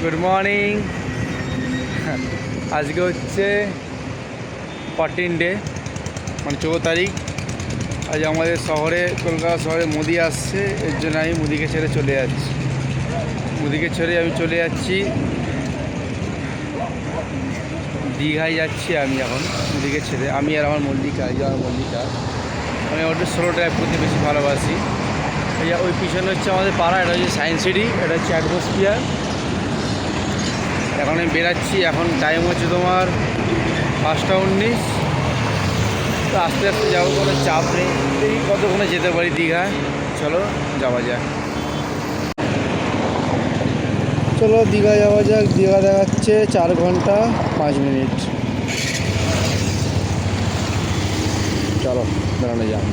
Good morning. আজকে হচ্ছে 14 day, মানে 14 তারিখ। আজ আমাদের শহরে, কলকাতা শহরে মোদি আসছে, এর জন্য আমি মোদিকে ছেড়ে চলে যাচ্ছি। মোদিকে ছেড়ে আমি চলে যাচ্ছি দীঘায় যাচ্ছি। আমি এখন মোদিকে ছেড়ে, আমি আর আমার মল্লিকা, এই যে আমার মল্লিকা, আমি ওটা সোলো ড্রাইভ করতে বেশি ভালোবাসি। এই ওই পিছনে হচ্ছে আমাদের পাড়া, এটা হচ্ছে সায়েন্স সিটি, এটা হচ্ছে অ্যাটমসফিয়ার। এখন আমি বেরাচ্ছি, এখন টাইম হচ্ছে তোমার 5টা 19। তো আস্তে আস্তে যাবো, কোনো চাপ নেই। এই কতক্ষণে যেতে পারি দীঘা, চলো যাওয়া যাক। চলো দীঘা যাওয়া যাক। দীঘা দেখাচ্ছে 4 ঘন্টা 5 মিনিট। চলো বেড়ানো যাক।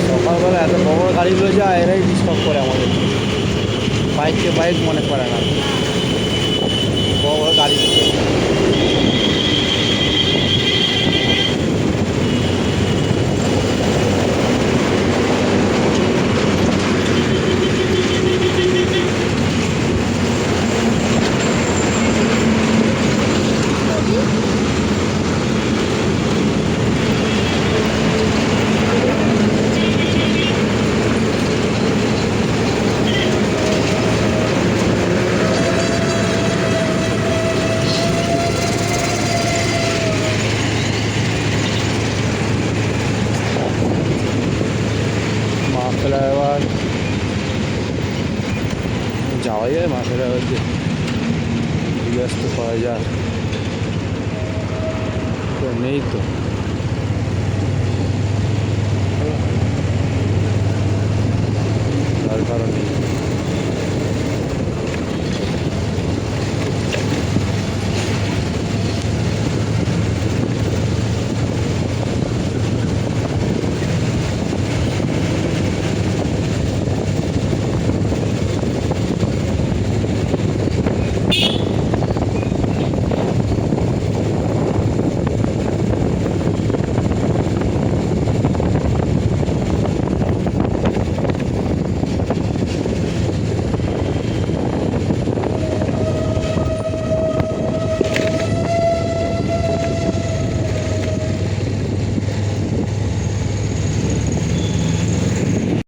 সকালবেলা এত বড় বড় গাড়িগুলো যায়, এরাই ডিস্টার্ব করে আমাদের। বাইককে বাইক মনে করে না, বড় বড় গাড়িগুলো। ফ্লাইওভার যাওয়া যায়, ফ্লাইওভার দিয়ে জিজ্ঞাসা করা যায়, তো নেই তো।